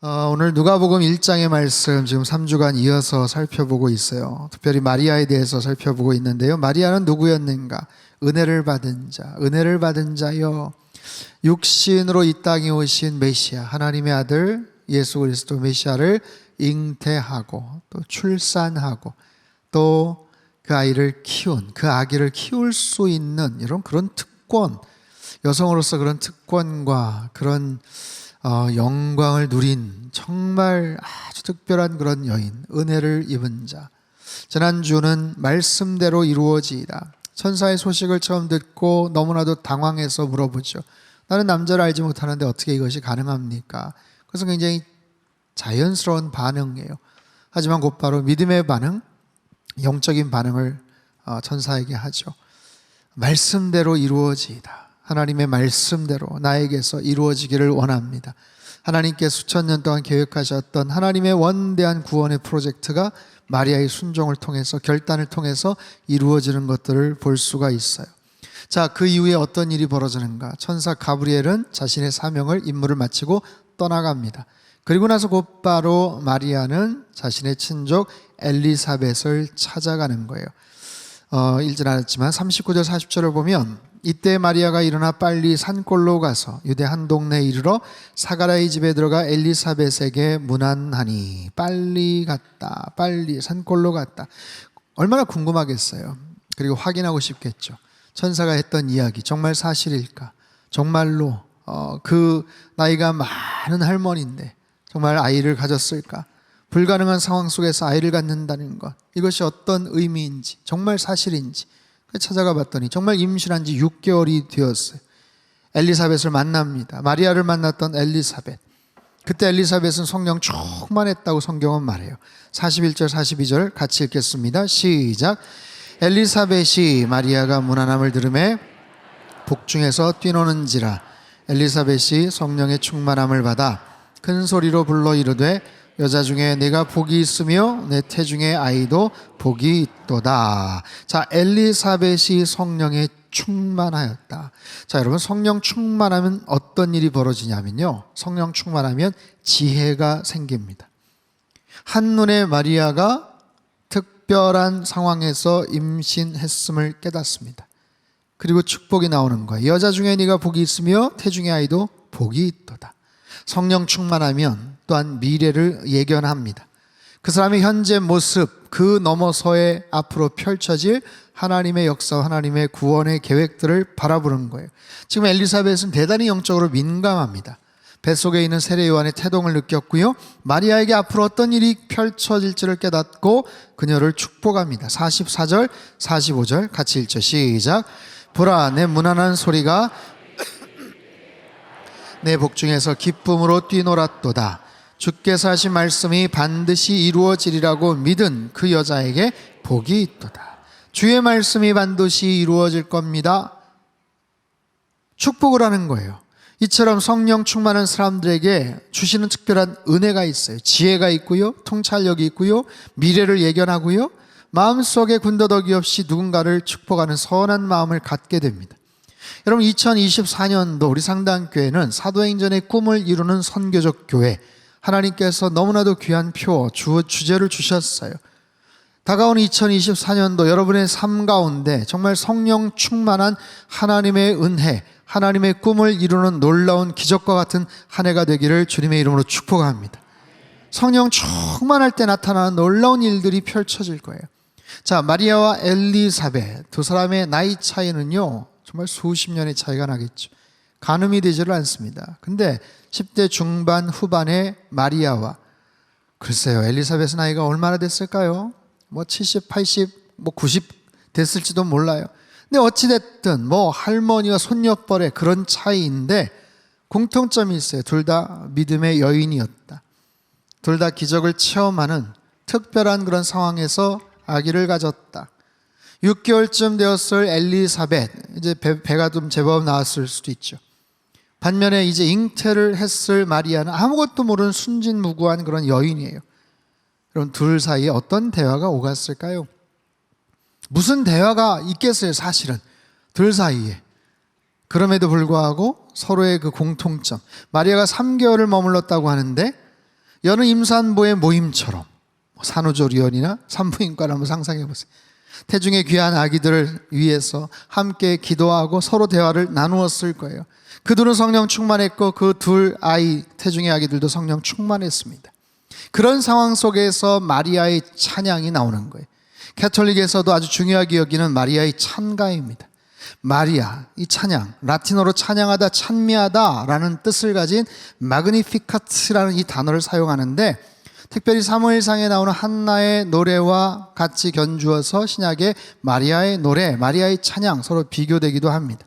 오늘 누가복음 1장의 말씀 지금 3주간 이어서 살펴보고 있어요. 특별히 마리아에 대해서 살펴보고 있는데요. 마리아는 누구였는가? 은혜를 받은 자, 은혜를 받은 자여, 육신으로 이 땅에 오신 메시아, 하나님의 아들 예수 그리스도 메시아를 잉태하고 또 출산하고 또 그 아이를 키운, 그 아기를 키울 수 있는 이런 그런 특권, 여성으로서 그런 특권과 그런 영광을 누린 정말 아주 특별한 그런 여인, 은혜를 입은 자. 지난주는 말씀대로 이루어지이다. 천사의 소식을 처음 듣고 너무나도 당황해서 물어보죠. 나는 남자를 알지 못하는데 어떻게 이것이 가능합니까? 그래서 굉장히 자연스러운 반응이에요. 하지만 곧바로 믿음의 반응, 영적인 반응을 천사에게 하죠. 말씀대로 이루어지이다. 하나님의 말씀대로 나에게서 이루어지기를 원합니다. 하나님께 수천 년 동안 계획하셨던 하나님의 원대한 구원의 프로젝트가 마리아의 순종을 통해서, 결단을 통해서 이루어지는 것들을 볼 수가 있어요. 자, 그 이후에 어떤 일이 벌어지는가? 천사 가브리엘은 자신의 사명을, 임무를 마치고 떠나갑니다. 그리고 나서 곧바로 마리아는 자신의 친족 엘리사벳을 찾아가는 거예요. 읽진 않았지만 39절 40절을 보면, 이때 마리아가 일어나 빨리 산골로 가서 유대 한 동네에 이르러 사가랴의 집에 들어가 엘리사벳에게 문안하니, 빨리 갔다, 빨리 산골로 갔다. 얼마나 궁금하겠어요. 그리고 확인하고 싶겠죠. 천사가 했던 이야기 정말 사실일까? 정말로 그 나이가 많은 할머니인데 정말 아이를 가졌을까? 불가능한 상황 속에서 아이를 갖는다는 것, 이것이 어떤 의미인지, 정말 사실인지 찾아가 봤더니 정말 임신한 지 6개월이 되었어요. 엘리사벳을 만납니다. 마리아를 만났던 엘리사벳. 그때 엘리사벳은 성령 충만했다고 성경은 말해요. 41절 42절 같이 읽겠습니다. 시작. 엘리사벳이 마리아가 문안함을 들으매 복중에서 뛰노는지라. 엘리사벳이 성령의 충만함을 받아 큰 소리로 불러 이르되, 여자 중에 내가 복이 있으며 내 태중의 아이도 복이 있도다. 자, 엘리사벳이 성령에 충만하였다. 자, 여러분, 성령 충만하면 어떤 일이 벌어지냐면요, 성령 충만하면 지혜가 생깁니다. 한눈에 마리아가 특별한 상황에서 임신했음을 깨닫습니다. 그리고 축복이 나오는 거예요. 여자 중에 네가 복이 있으며 태중의 아이도 복이 있도다. 성령 충만하면 또한 미래를 예견합니다. 그 사람의 현재 모습, 그 너머서의 앞으로 펼쳐질 하나님의 역사, 하나님의 구원의 계획들을 바라보는 거예요. 지금 엘리사벳은 대단히 영적으로 민감합니다. 뱃속에 있는 세례 요한의 태동을 느꼈고요, 마리아에게 앞으로 어떤 일이 펼쳐질지를 깨닫고 그녀를 축복합니다. 44절 45절 같이 읽죠. 시작. 보라, 내 문안한 소리가 내 복중에서 기쁨으로 뛰놀았도다. 주께서 하신 말씀이 반드시 이루어지리라고 믿은 그 여자에게 복이 있도다. 주의 말씀이 반드시 이루어질 겁니다. 축복을 하는 거예요. 이처럼 성령 충만한 사람들에게 주시는 특별한 은혜가 있어요. 지혜가 있고요, 통찰력이 있고요, 미래를 예견하고요, 마음속에 군더더기 없이 누군가를 축복하는 선한 마음을 갖게 됩니다. 여러분, 2024년도 우리 상당교회는 사도행전의 꿈을 이루는 선교적 교회, 하나님께서 너무나도 귀한 표, 주제를 주셨어요. 다가오는 2024년도 여러분의 삶 가운데 정말 성령 충만한 하나님의 은혜, 하나님의 꿈을 이루는 놀라운 기적과 같은 한 해가 되기를 주님의 이름으로 축복합니다. 성령 충만할 때 나타나는 놀라운 일들이 펼쳐질 거예요. 자, 마리아와 엘리사벳 두 사람의 나이 차이는요, 정말 수십 년의 차이가 나겠죠. 가늠이 되지를 않습니다. 근데 10대 중반 후반의 마리아와, 글쎄요, 엘리사벳의 나이가 얼마나 됐을까요? 70, 80, 90 됐을지도 몰라요. 근데 어찌됐든 할머니와 손녀뻘의 그런 차이인데 공통점이 있어요. 둘 다 믿음의 여인이었다. 둘 다 기적을 체험하는 특별한 그런 상황에서 아기를 가졌다. 6개월쯤 되었을 엘리사벳, 이제 배가 좀 제법 나왔을 수도 있죠. 반면에 이제 잉태를 했을 마리아는 아무것도 모르는 순진무구한 그런 여인이에요. 그럼 둘 사이에 어떤 대화가 오갔을까요? 무슨 대화가 있겠어요, 사실은 둘 사이에. 그럼에도 불구하고 서로의 그 공통점, 마리아가 3개월을 머물렀다고 하는데 여느 임산부의 모임처럼 산후조리원이나 산부인과를 한번 상상해 보세요. 태중의 귀한 아기들을 위해서 함께 기도하고 서로 대화를 나누었을 거예요. 그들은 성령 충만했고 그 둘 아이 태중의 아기들도 성령 충만했습니다. 그런 상황 속에서 마리아의 찬양이 나오는 거예요. 가톨릭에서도 아주 중요하게 여기는 마리아의 찬가입니다. 마리아, 이 찬양, 라틴어로 찬양하다, 찬미하다라는 뜻을 가진 마그니피카트라는 이 단어를 사용하는데, 특별히 사무엘상에 나오는 한나의 노래와 같이 견주어서 신약의 마리아의 노래, 마리아의 찬양 서로 비교되기도 합니다.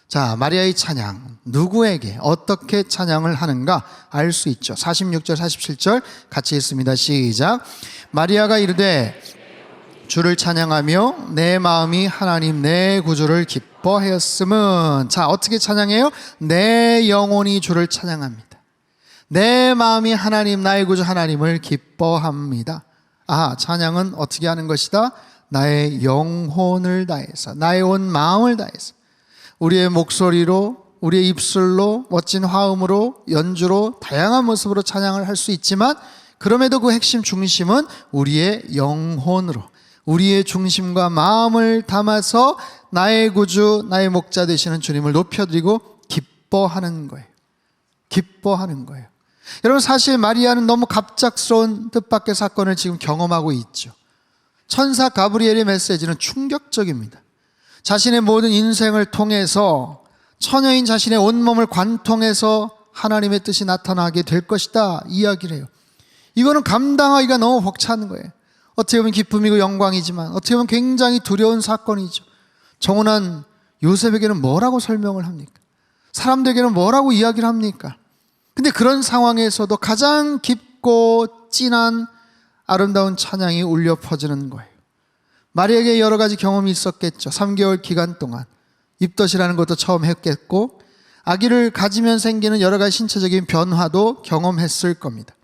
자, 마리아의 찬양, 누구에게 어떻게 찬양을 하는가 알 수 있죠. 46절 47절 같이 읽습니다. 시작. 마리아가 이르되 주를 찬양하며 내 마음이 하나님 내 구주를 기뻐하였음은. 자, 어떻게 찬양해요? 내 영혼이 주를 찬양합니다. 내 마음이 하나님 나의 구주 하나님을 기뻐합니다. 아, 찬양은 어떻게 하는 것이다? 나의 영혼을 다해서, 나의 온 마음을 다해서, 우리의 목소리로, 우리의 입술로, 멋진 화음으로, 연주로, 다양한 모습으로 찬양을 할 수 있지만, 그럼에도 그 핵심 중심은 우리의 영혼으로, 우리의 중심과 마음을 담아서 나의 구주, 나의 목자 되시는 주님을 높여드리고 기뻐하는 거예요. 기뻐하는 거예요. 여러분, 사실 마리아는 너무 갑작스러운 뜻밖의 사건을 지금 경험하고 있죠. 천사 가브리엘의 메시지는 충격적입니다. 자신의 모든 인생을 통해서 처녀인 자신의 온몸을 관통해서 하나님의 뜻이 나타나게 될 것이다 이야기를 해요. 이거는 감당하기가 너무 벅찬 거예요. 어떻게 보면 기쁨이고 영광이지만 어떻게 보면 굉장히 두려운 사건이죠. 정혼한 요셉에게는 뭐라고 설명을 합니까? 사람들에게는 뭐라고 이야기를 합니까? 근데 그런 상황에서도 가장 깊고 진한 아름다운 찬양이 울려 퍼지는 거예요. 마리아에게 여러 가지 경험이 있었겠죠. 3개월 기간 동안 입덧이라는 것도 처음 했겠고, 아기를 가지면 생기는 여러 가지 신체적인 변화도 경험했을 겁니다.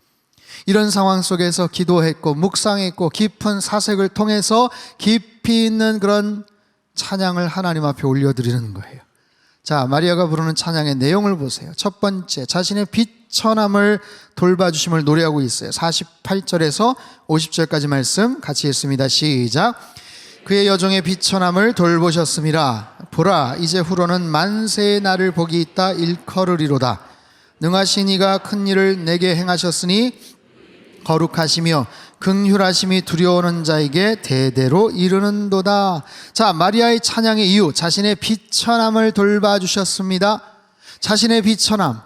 이런 상황 속에서 기도했고 묵상했고 깊은 사색을 통해서 깊이 있는 그런 찬양을 하나님 앞에 올려드리는 거예요. 자, 마리아가 부르는 찬양의 내용을 보세요. 첫 번째, 자신의 비천함을 돌봐주심을 노래하고 있어요. 48절에서 50절까지 말씀 같이 읽습니다. 시작. 그의 여종의 비천함을 돌보셨음이라. 보라, 이제 후로는 만세의 날을 복이 있다 일컬으리로다. 능하신 이가 큰 일을 내게 행하셨으니 거룩하시며 긍휼하심이 두려워하는 자에게 대대로 이르는도다. 자, 마리아의 찬양의 이유, 자신의 비천함을 돌봐주셨습니다. 자신의 비천함.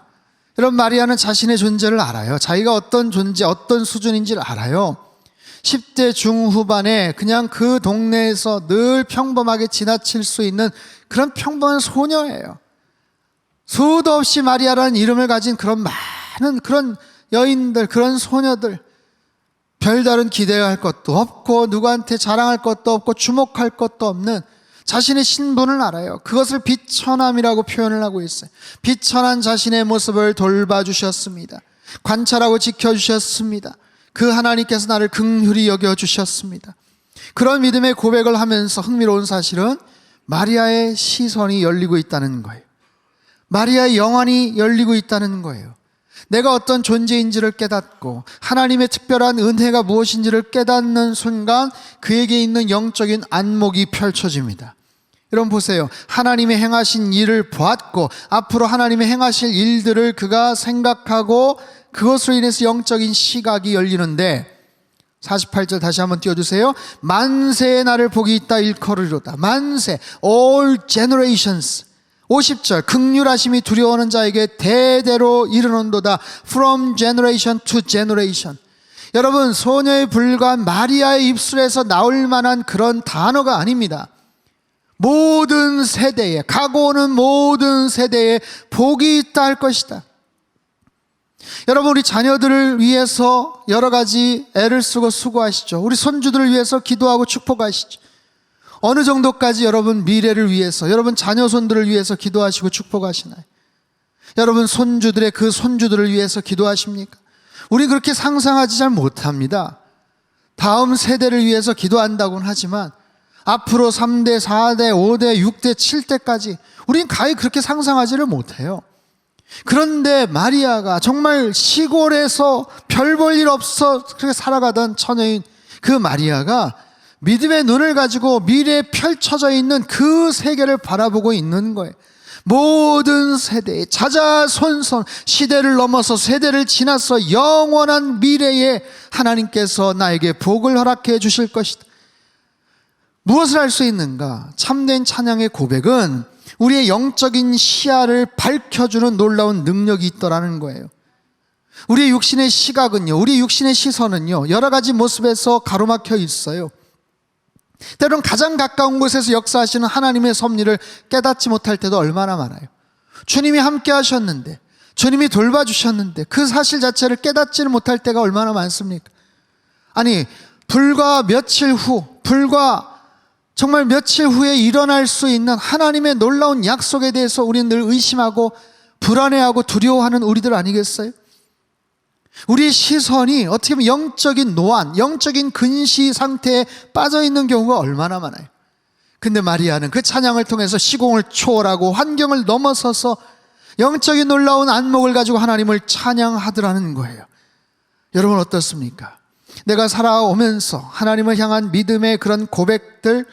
여러분, 마리아는 자신의 존재를 알아요. 자기가 어떤 존재, 어떤 수준인지를 알아요. 10대 중후반에 그냥 그 동네에서 늘 평범하게 지나칠 수 있는 그런 평범한 소녀예요. 수도 없이 마리아라는 이름을 가진 그런 많은 그런 여인들, 그런 소녀들, 별다른 기대할 것도 없고 누구한테 자랑할 것도 없고 주목할 것도 없는 자신의 신분을 알아요. 그것을 비천함이라고 표현을 하고 있어요. 비천한 자신의 모습을 돌봐주셨습니다. 관찰하고 지켜주셨습니다. 그 하나님께서 나를 긍휼히 여겨주셨습니다. 그런 믿음의 고백을 하면서 흥미로운 사실은 마리아의 시선이 열리고 있다는 거예요. 마리아의 영안이 열리고 있다는 거예요. 내가 어떤 존재인지를 깨닫고 하나님의 특별한 은혜가 무엇인지를 깨닫는 순간 그에게 있는 영적인 안목이 펼쳐집니다. 여러분 보세요. 하나님의 행하신 일을 보았고 앞으로 하나님의 행하실 일들을 그가 생각하고 그것으로 인해서 영적인 시각이 열리는데, 48절 다시 한번 띄워주세요. 만세의 날을 복이 있다 일컬으리로다. 만세, all generations. 50절, 긍휼하심이 두려워하는 자에게 대대로 이르는도다. From generation to generation. 여러분, 소녀에 불과한 마리아의 입술에서 나올 만한 그런 단어가 아닙니다. 모든 세대에, 가고 오는 모든 세대에 복이 있다 할 것이다. 여러분, 우리 자녀들을 위해서 여러 가지 애를 쓰고 수고하시죠. 우리 손주들을 위해서 기도하고 축복하시죠. 어느 정도까지 여러분 미래를 위해서, 여러분 자녀 손들을 위해서 기도하시고 축복하시나요? 여러분 손주들의 그 손주들을 위해서 기도하십니까? 우리 그렇게 상상하지 잘 못합니다. 다음 세대를 위해서 기도한다고는 하지만 앞으로 3대, 4대, 5대, 6대, 7대까지 우리는 가히 그렇게 상상하지를 못해요. 그런데 마리아가 정말 시골에서 별 볼 일 없어 그렇게 살아가던 처녀인 그 마리아가 믿음의 눈을 가지고 미래에 펼쳐져 있는 그 세계를 바라보고 있는 거예요. 모든 세대에 자자손손 시대를 넘어서 세대를 지나서 영원한 미래에 하나님께서 나에게 복을 허락해 주실 것이다. 무엇을 할 수 있는가? 참된 찬양의 고백은 우리의 영적인 시야를 밝혀주는 놀라운 능력이 있더라는 거예요. 우리의 육신의 시각은요, 우리 육신의 시선은요, 여러 가지 모습에서 가로막혀 있어요. 때론 가장 가까운 곳에서 역사하시는 하나님의 섭리를 깨닫지 못할 때도 얼마나 많아요. 주님이 함께 하셨는데, 주님이 돌봐주셨는데 그 사실 자체를 깨닫지를 못할 때가 얼마나 많습니까? 아니, 불과 며칠 후에 일어날 수 있는 하나님의 놀라운 약속에 대해서 우리는 늘 의심하고 불안해하고 두려워하는 우리들 아니겠어요? 우리의 시선이 어떻게 보면 영적인 노안, 영적인 근시 상태에 빠져 있는 경우가 얼마나 많아요. 근데 마리아는 그 찬양을 통해서 시공을 초월하고 환경을 넘어서서 영적인 놀라운 안목을 가지고 하나님을 찬양하더라는 거예요. 여러분 어떻습니까? 내가 살아오면서 하나님을 향한 믿음의 그런 고백들,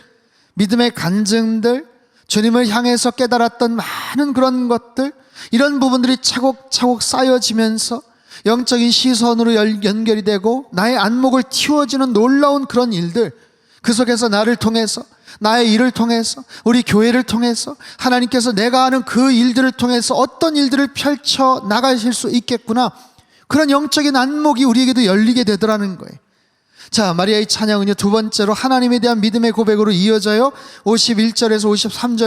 믿음의 간증들, 주님을 향해서 깨달았던 많은 그런 것들, 이런 부분들이 차곡차곡 쌓여지면서 영적인 시선으로 연결이 되고 나의 안목을 틔워주는 놀라운 그런 일들, 그 속에서 나를 통해서, 나의 일을 통해서, 우리 교회를 통해서 하나님께서 내가 하는 그 일들을 통해서 어떤 일들을 펼쳐 나가실 수 있겠구나, 그런 영적인 안목이 우리에게도 열리게 되더라는 거예요. 자, 마리아의 찬양은요, 두 번째로 하나님에 대한 믿음의 고백으로 이어져요. 51절에서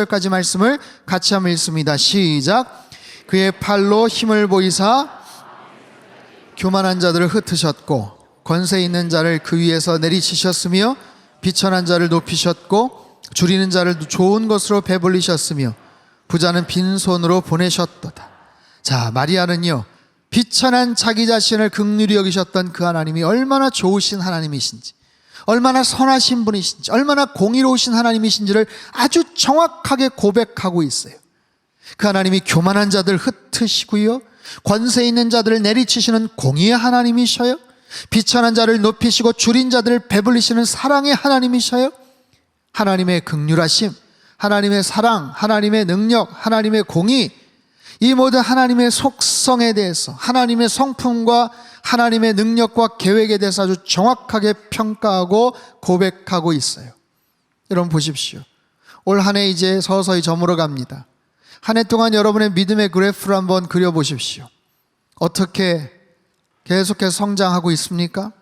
53절까지 말씀을 같이 한번 읽습니다. 시작. 그의 팔로 힘을 보이사 교만한 자들을 흩으셨고 권세 있는 자를 그 위에서 내리치셨으며 비천한 자를 높이셨고 줄이는 자를 좋은 것으로 배불리셨으며 부자는 빈손으로 보내셨도다. 자, 마리아는요, 비천한 자기 자신을 긍휼히 여기셨던 그 하나님이 얼마나 좋으신 하나님이신지, 얼마나 선하신 분이신지, 얼마나 공의로우신 하나님이신지를 아주 정확하게 고백하고 있어요. 그 하나님이 교만한 자들 흩으시고요, 권세 있는 자들을 내리치시는 공의의 하나님이셔요. 비천한 자를 높이시고 줄인 자들을 배불리시는 사랑의 하나님이셔요. 하나님의 긍휼하심, 하나님의 사랑, 하나님의 능력, 하나님의 공의, 이 모든 하나님의 속성에 대해서, 하나님의 성품과 하나님의 능력과 계획에 대해서 아주 정확하게 평가하고 고백하고 있어요. 여러분 보십시오. 올 한 해 이제 서서히 저물어 갑니다. 한 해 동안 여러분의 믿음의 그래프를 한번 그려보십시오. 어떻게 계속해서 성장하고 있습니까?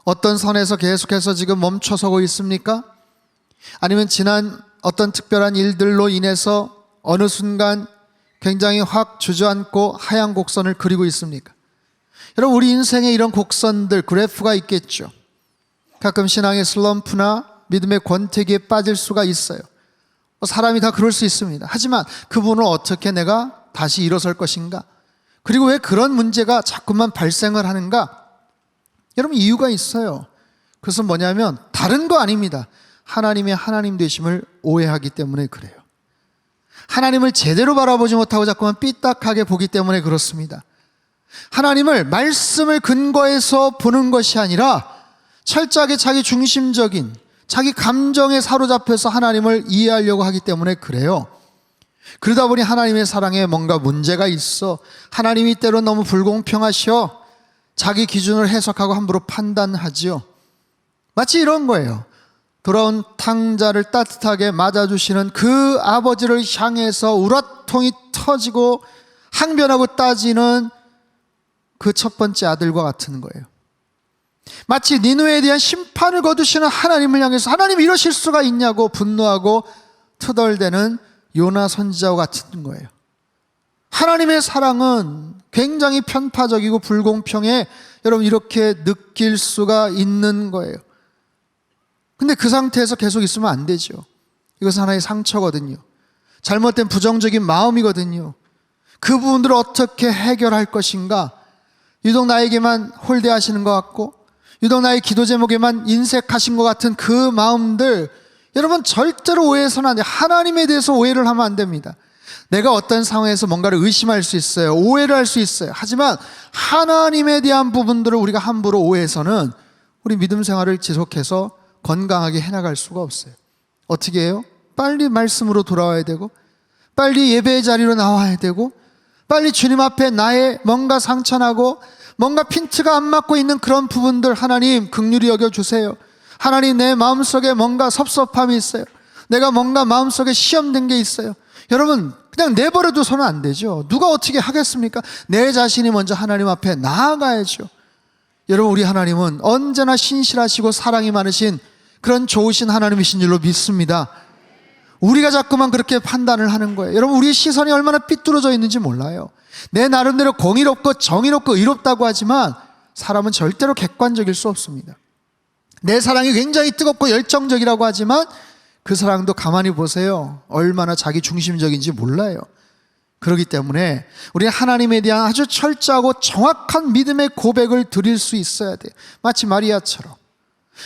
어떤 선에서 계속해서 지금 멈춰서고 있습니까? 아니면 지난 어떤 특별한 일들로 인해서 어느 순간 굉장히 확 주저앉고 하향 곡선을 그리고 있습니까? 여러분, 우리 인생에 이런 곡선들, 그래프가 있겠죠. 가끔 신앙의 슬럼프나 믿음의 권태기에 빠질 수가 있어요. 사람이 다 그럴 수 있습니다. 하지만 그분을 어떻게 내가 다시 일어설 것인가? 그리고 왜 그런 문제가 자꾸만 발생을 하는가? 여러분, 이유가 있어요. 그것은 뭐냐면 다른 거 아닙니다. 하나님의 하나님 되심을 오해하기 때문에 그래요. 하나님을 제대로 바라보지 못하고 자꾸만 삐딱하게 보기 때문에 그렇습니다. 하나님을 말씀을 근거해서 보는 것이 아니라 철저하게 자기 중심적인, 자기 감정에 사로잡혀서 하나님을 이해하려고 하기 때문에 그래요. 그러다 보니 하나님의 사랑에 뭔가 문제가 있어, 하나님이 때로 너무 불공평하셔, 자기 기준을 해석하고 함부로 판단하지요. 마치 이런 거예요. 돌아온 탕자를 따뜻하게 맞아주시는 그 아버지를 향해서 우라통이 터지고 항변하고 따지는 그 첫 번째 아들과 같은 거예요. 마치 니느웨에 대한 심판을 거두시는 하나님을 향해서 하나님 이러실 수가 있냐고 분노하고 투덜대는 요나 선지자와 같은 거예요. 하나님의 사랑은 굉장히 편파적이고 불공평해, 여러분 이렇게 느낄 수가 있는 거예요. 근데 그 상태에서 계속 있으면 안 되죠. 이것은 하나의 상처거든요. 잘못된 부정적인 마음이거든요. 그 부분들을 어떻게 해결할 것인가? 유독 나에게만 홀대하시는 것 같고 유독 나의 기도 제목에만 인색하신 것 같은 그 마음들, 여러분 절대로 오해해서는 안 돼요. 하나님에 대해서 오해를 하면 안 됩니다. 내가 어떤 상황에서 뭔가를 의심할 수 있어요. 오해를 할 수 있어요. 하지만 하나님에 대한 부분들을 우리가 함부로 오해해서는 우리 믿음 생활을 지속해서 건강하게 해나갈 수가 없어요. 어떻게 해요? 빨리 말씀으로 돌아와야 되고, 빨리 예배의 자리로 나와야 되고, 빨리 주님 앞에 나의 뭔가 상처나고 뭔가 핀트가 안 맞고 있는 그런 부분들 하나님 긍휼히 여겨주세요. 하나님, 내 마음속에 뭔가 섭섭함이 있어요. 내가 뭔가 마음속에 시험된 게 있어요. 여러분, 그냥 내버려둬서는 안 되죠. 누가 어떻게 하겠습니까? 내 자신이 먼저 하나님 앞에 나아가야죠. 여러분, 우리 하나님은 언제나 신실하시고 사랑이 많으신 그런 좋으신 하나님이신 줄로 믿습니다. 우리가 자꾸만 그렇게 판단을 하는 거예요. 여러분, 우리의 시선이 얼마나 삐뚤어져 있는지 몰라요. 내 나름대로 공의롭고 정의롭고 의롭다고 하지만 사람은 절대로 객관적일 수 없습니다. 내 사랑이 굉장히 뜨겁고 열정적이라고 하지만 그 사랑도 가만히 보세요. 얼마나 자기 중심적인지 몰라요. 그렇기 때문에 우리는 하나님에 대한 아주 철저하고 정확한 믿음의 고백을 드릴 수 있어야 돼요. 마치 마리아처럼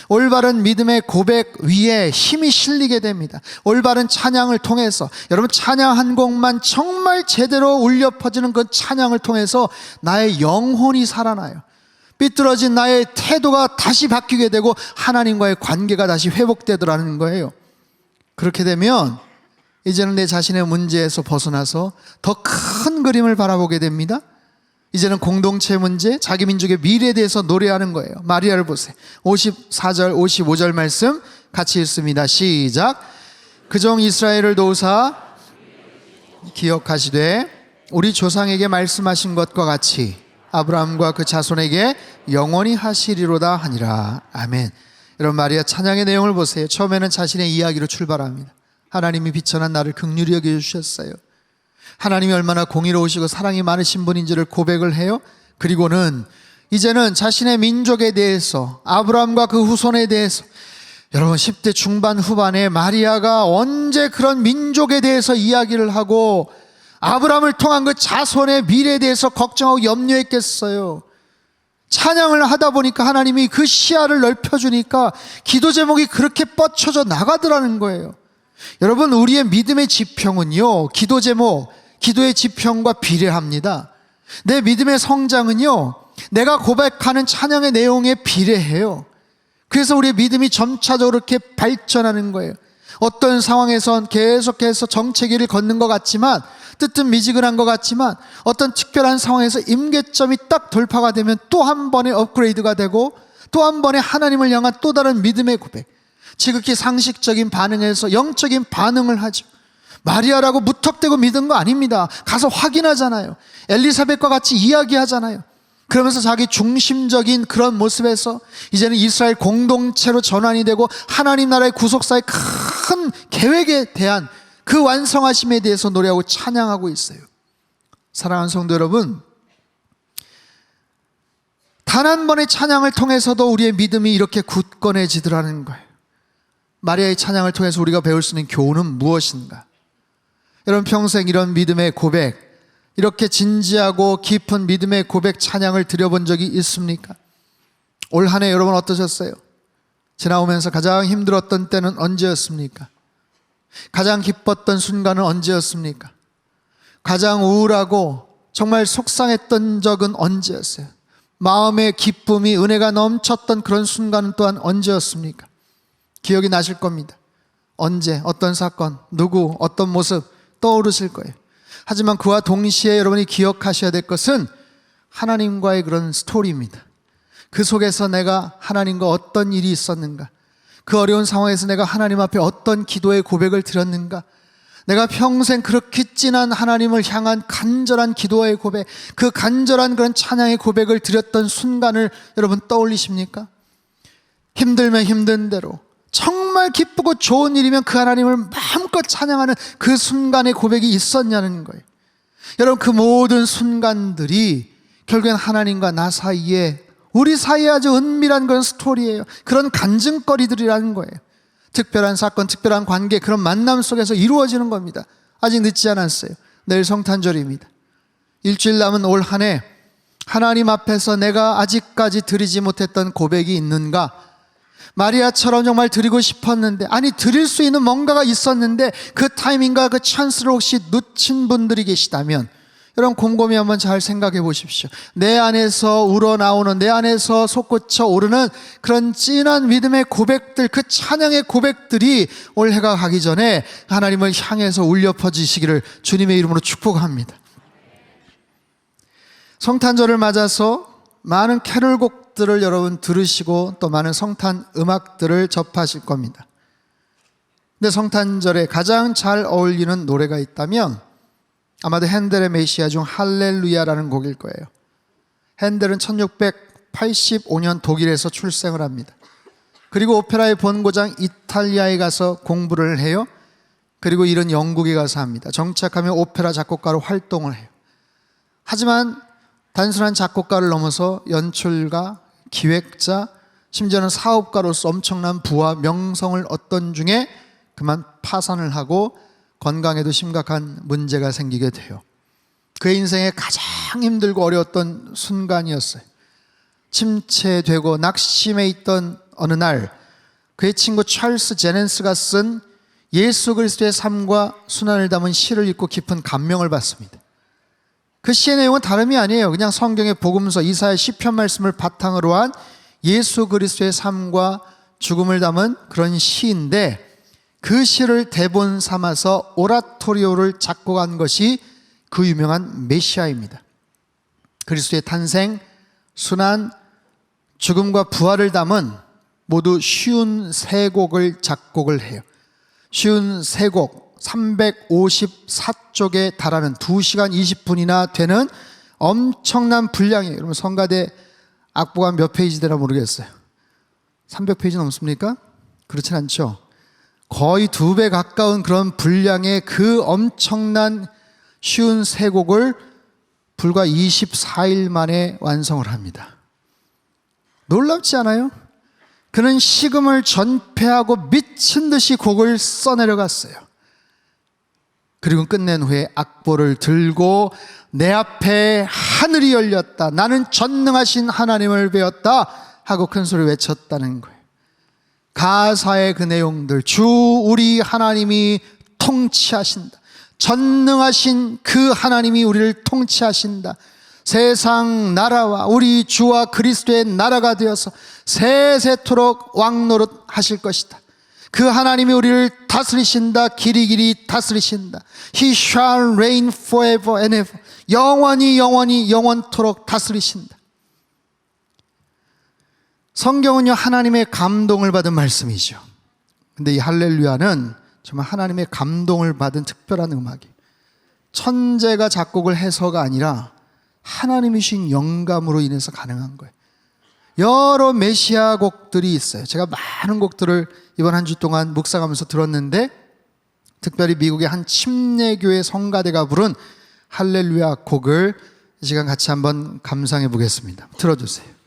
올바른 믿음의 고백 위에 힘이 실리게 됩니다. 올바른 찬양을 통해서, 여러분, 찬양 한 곡만 정말 제대로 울려 퍼지는 그 찬양을 통해서 나의 영혼이 살아나요. 삐뚤어진 나의 태도가 다시 바뀌게 되고 하나님과의 관계가 다시 회복되더라는 거예요. 그렇게 되면 이제는 내 자신의 문제에서 벗어나서 더 큰 그림을 바라보게 됩니다. 이제는 공동체 문제, 자기 민족의 미래에 대해서 노래하는 거예요. 마리아를 보세요. 54절 55절 말씀 같이 읽습니다. 시작. 그종 이스라엘을 도우사 기억하시되 우리 조상에게 말씀하신 것과 같이 아브라함과 그 자손에게 영원히 하시리로다 하니라. 아멘. 여러분, 마리아 찬양의 내용을 보세요. 처음에는 자신의 이야기로 출발합니다. 하나님이 비천한 나를 긍휼히 여겨주셨어요. 하나님이 얼마나 공의로우시고 사랑이 많으신 분인지를 고백을 해요. 그리고는 이제는 자신의 민족에 대해서, 아브라함과 그 후손에 대해서, 여러분 10대 중반 후반에 마리아가 언제 그런 민족에 대해서 이야기를 하고 아브라함을 통한 그 자손의 미래에 대해서 걱정하고 염려했겠어요. 찬양을 하다 보니까 하나님이 그 시야를 넓혀주니까 기도 제목이 그렇게 뻗쳐져 나가더라는 거예요. 여러분, 우리의 믿음의 지평은요, 기도 제목, 기도의 지평과 비례합니다. 내 믿음의 성장은요, 내가 고백하는 찬양의 내용에 비례해요. 그래서 우리의 믿음이 점차적으로 이렇게 발전하는 거예요. 어떤 상황에선 계속해서 정체기를 걷는 것 같지만, 뜨뜻미지근한 것 같지만, 어떤 특별한 상황에서 임계점이 딱 돌파가 되면 또 한 번의 업그레이드가 되고 또 한 번의 하나님을 향한 또 다른 믿음의 고백, 지극히 상식적인 반응에서 영적인 반응을 하죠. 마리아라고 무턱대고 믿은 거 아닙니다. 가서 확인하잖아요. 엘리사벳과 같이 이야기하잖아요. 그러면서 자기 중심적인 그런 모습에서 이제는 이스라엘 공동체로 전환이 되고 하나님 나라의 구속사의 큰 계획에 대한 그 완성하심에 대해서 노래하고 찬양하고 있어요. 사랑하는 성도 여러분, 단 한 번의 찬양을 통해서도 우리의 믿음이 이렇게 굳건해지더라는 거예요. 마리아의 찬양을 통해서 우리가 배울 수 있는 교훈은 무엇인가? 여러분, 평생 이런 믿음의 고백, 이렇게 진지하고 깊은 믿음의 고백 찬양을 드려본 적이 있습니까? 올 한 해 여러분 어떠셨어요? 지나오면서 가장 힘들었던 때는 언제였습니까? 가장 기뻤던 순간은 언제였습니까? 가장 우울하고 정말 속상했던 적은 언제였어요? 마음의 기쁨이, 은혜가 넘쳤던 그런 순간은 또한 언제였습니까? 기억이 나실 겁니다. 언제, 어떤 사건, 누구, 어떤 모습 떠오르실 거예요. 하지만 그와 동시에 여러분이 기억하셔야 될 것은 하나님과의 그런 스토리입니다. 그 속에서 내가 하나님과 어떤 일이 있었는가, 그 어려운 상황에서 내가 하나님 앞에 어떤 기도의 고백을 드렸는가, 내가 평생 그렇게 진한 하나님을 향한 간절한 기도의 고백, 그 간절한 그런 찬양의 고백을 드렸던 순간을 여러분 떠올리십니까? 힘들면 힘든 대로, 정말 기쁘고 좋은 일이면 그 하나님을 마음껏 찬양하는 그 순간의 고백이 있었냐는 거예요. 여러분, 그 모든 순간들이 결국엔 하나님과 나 사이에, 우리 사이에 아주 은밀한 그런 스토리예요. 그런 간증거리들이라는 거예요. 특별한 사건, 특별한 관계, 그런 만남 속에서 이루어지는 겁니다. 아직 늦지 않았어요. 내일 성탄절입니다. 일주일 남은 올 한 해 하나님 앞에서 내가 아직까지 드리지 못했던 고백이 있는가? 마리아처럼 정말 드리고 싶었는데, 아니 드릴 수 있는 뭔가가 있었는데 그 타이밍과 그 찬스를 혹시 놓친 분들이 계시다면 여러분 곰곰이 한번 잘 생각해 보십시오. 내 안에서 우러나오는, 내 안에서 솟구쳐 오르는 그런 진한 믿음의 고백들, 그 찬양의 고백들이 올해가 가기 전에 하나님을 향해서 울려 퍼지시기를 주님의 이름으로 축복합니다. 성탄절을 맞아서 많은 캐롤곡들을 여러분 들으시고 또 많은 성탄 음악들을 접하실 겁니다. 근데 성탄절에 가장 잘 어울리는 노래가 있다면 아마도 핸델의 메시아 중 할렐루야라는 곡일 거예요. 핸델은 1685년 독일에서 출생을 합니다. 그리고 오페라의 본고장 이탈리아에 가서 공부를 해요. 그리고 이런 영국에 가서 합니다. 정착하면 오페라 작곡가로 활동을 해요. 하지만 단순한 작곡가를 넘어서 연출가, 기획자, 심지어는 사업가로서 엄청난 부와 명성을 얻던 중에 그만 파산을 하고 건강에도 심각한 문제가 생기게 돼요. 그의 인생에 가장 힘들고 어려웠던 순간이었어요. 침체되고 낙심해 있던 어느 날 그의 친구 찰스 제넨스가 쓴 예수 그리스도의 삶과 순환을 담은 시를 읽고 깊은 감명을 받습니다. 그 시의 내용은 다름이 아니에요. 그냥 성경의 복음서 이사야 시편 말씀을 바탕으로 한 예수 그리스도의 삶과 죽음을 담은 그런 시인데, 그 시를 대본 삼아서 오라토리오를 작곡한 것이 그 유명한 메시아입니다. 그리스도의 탄생, 순환, 죽음과 부활을 담은 모두 53곡을 작곡을 해요. 53곡 354쪽에 달하는 2시간 20분이나 되는 엄청난 분량이에요. 여러분 성가대 악보가 몇 페이지 되나 모르겠어요. 300페이지 넘습니까? 그렇진 않죠. 거의 2배 가까운 그런 분량의 그 엄청난 53곡을 불과 24일 만에 완성을 합니다. 놀랍지 않아요? 그는 식음을 전폐하고 미친 듯이 곡을 써내려갔어요. 그리고 끝낸 후에 악보를 들고 내 앞에 하늘이 열렸다, 나는 전능하신 하나님을 배웠다 하고 큰 소리 외쳤다는 거예요. 가사의 그 내용들, 주 우리 하나님이 통치하신다, 전능하신 그 하나님이 우리를 통치하신다, 세상 나라와 우리 주와 그리스도의 나라가 되어서 세세토록 왕노릇 하실 것이다, 그 하나님이 우리를 다스리신다, 길이길이 다스리신다, He shall reign forever and ever, 영원히 영원히 영원토록 다스리신다. 성경은요 하나님의 감동을 받은 말씀이죠. 근데 이 할렐루야는 정말 하나님의 감동을 받은 특별한 음악이에요. 천재가 작곡을 해서가 아니라 하나님이 주신 영감으로 인해서 가능한 거예요. 여러 메시아 곡들이 있어요. 제가 많은 곡들을 이번 한 주 동안 묵상하면서 들었는데, 특별히 미국의 한 침례교회 성가대가 부른 할렐루야 곡을 이 시간 같이 한번 감상해 보겠습니다. 들어주세요.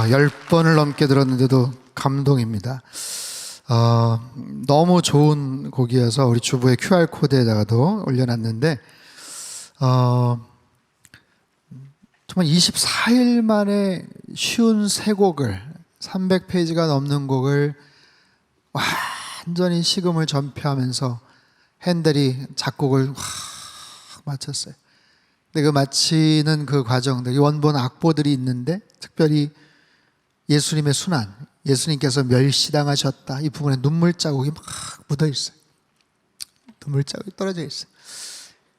10번을 넘게 들었는데도 감동입니다. 너무 좋은 곡이어서 우리 주부의 QR코드에다가도 올려놨는데 정말 24일 만에 쉬운 세 곡을 300페이지가 넘는 곡을 완전히 식음을 전폐하면서 핸델이 작곡을 확 마쳤어요. 근데 그 마치는 그 과정, 원본 악보들이 있는데 특별히 예수님의 순환, 예수님께서 멸시당하셨다, 이 부분에 눈물 자국이 막 묻어 있어요. 눈물 자국이 떨어져 있어요.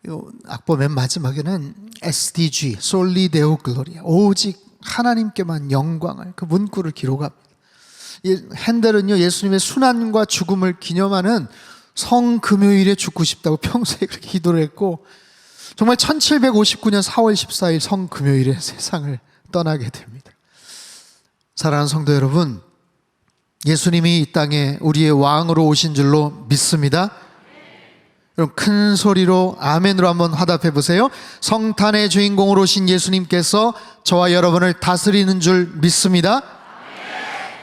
이 악보 맨 마지막에는 SDG, Soli Deo Gloria, 오직 하나님께만 영광을, 그 문구를 기록합니다. 핸델은요, 예수님의 순환과 죽음을 기념하는 성금요일에 죽고 싶다고 평소에 그렇게 기도를 했고, 정말 1759년 4월 14일 성금요일에 세상을 떠나게 됩니다. 사랑하는 성도 여러분, 예수님이 이 땅에 우리의 왕으로 오신 줄로 믿습니다. 여러분, 큰 소리로 아멘으로 한번 화답해 보세요. 성탄의 주인공으로 오신 예수님께서 저와 여러분을 다스리는 줄 믿습니다.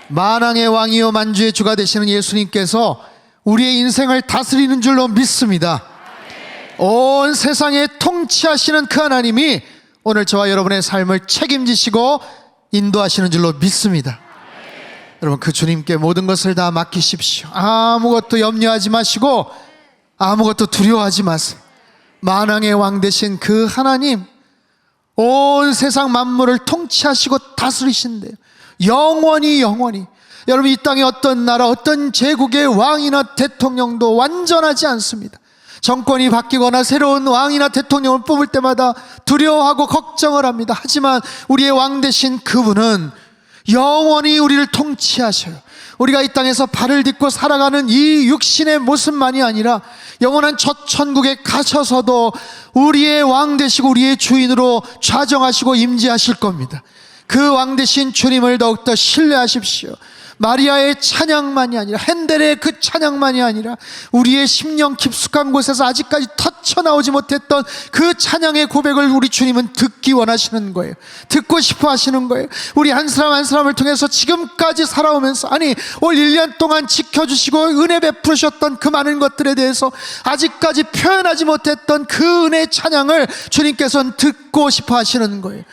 만왕의 왕이요 만주의 주가 되시는 예수님께서 우리의 인생을 다스리는 줄로 믿습니다. 온 세상에 통치하시는 그 하나님이 오늘 저와 여러분의 삶을 책임지시고 인도하시는 줄로 믿습니다. 여러분, 그 주님께 모든 것을 다 맡기십시오. 아무것도 염려하지 마시고 아무것도 두려워하지 마세요. 만왕의 왕 되신 그 하나님, 온 세상 만물을 통치하시고 다스리신대요. 영원히. 여러분, 이 땅에 어떤 나라, 어떤 제국의 왕이나 대통령도 완전하지 않습니다. 정권이 바뀌거나 새로운 왕이나 대통령을 뽑을 때마다 두려워하고 걱정을 합니다. 하지만 우리의 왕 되신 그분은 영원히 우리를 통치하셔요. 우리가 이 땅에서 발을 딛고 살아가는 이 육신의 모습만이 아니라 영원한 첫 천국에 가셔서도 우리의 왕 되시고 우리의 주인으로 좌정하시고 임재하실 겁니다. 그 왕 되신 주님을 더욱더 신뢰하십시오. 마리아의 찬양만이 아니라, 핸델의 그 찬양만이 아니라 우리의 심령 깊숙한 곳에서 아직까지 터쳐나오지 못했던 그 찬양의 고백을 우리 주님은 듣기 원하시는 거예요. 듣고 싶어 하시는 거예요. 우리 한 사람 한 사람을 통해서 지금까지 살아오면서, 아니 올 1년 동안 지켜주시고 은혜 베푸셨던 그 많은 것들에 대해서 아직까지 표현하지 못했던 그 은혜의 찬양을 주님께서는 듣고 싶어 하시는 거예요.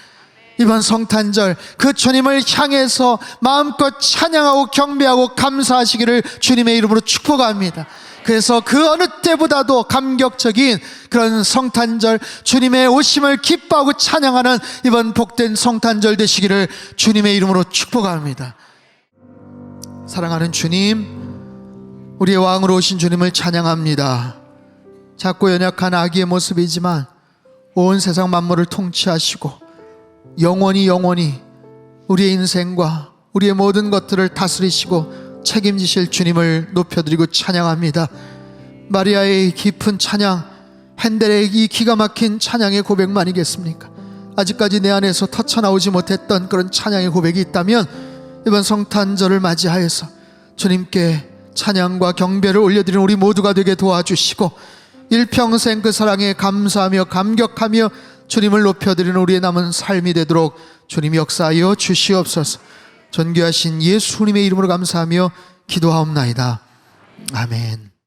이번 성탄절 그 주님을 향해서 마음껏 찬양하고 경배하고 감사하시기를 주님의 이름으로 축복합니다. 그래서 그 어느 때보다도 감격적인 그런 성탄절, 주님의 오심을 기뻐하고 찬양하는 이번 복된 성탄절 되시기를 주님의 이름으로 축복합니다. 사랑하는 주님, 우리의 왕으로 오신 주님을 찬양합니다. 작고 연약한 아기의 모습이지만 온 세상 만물을 통치하시고 영원히 우리의 인생과 우리의 모든 것들을 다스리시고 책임지실 주님을 높여드리고 찬양합니다. 마리아의 깊은 찬양, 핸델의 이 기가 막힌 찬양의 고백만이겠습니까? 아직까지 내 안에서 터쳐나오지 못했던 그런 찬양의 고백이 있다면 이번 성탄절을 맞이하여서 주님께 찬양과 경배를 올려드리는 우리 모두가 되게 도와주시고 일평생 그 사랑에 감사하며 감격하며 주님을 높여드리는 우리의 남은 삶이 되도록 주님 역사하여 주시옵소서. 존귀하신 예수님의 이름으로 감사하며 기도하옵나이다. 아멘.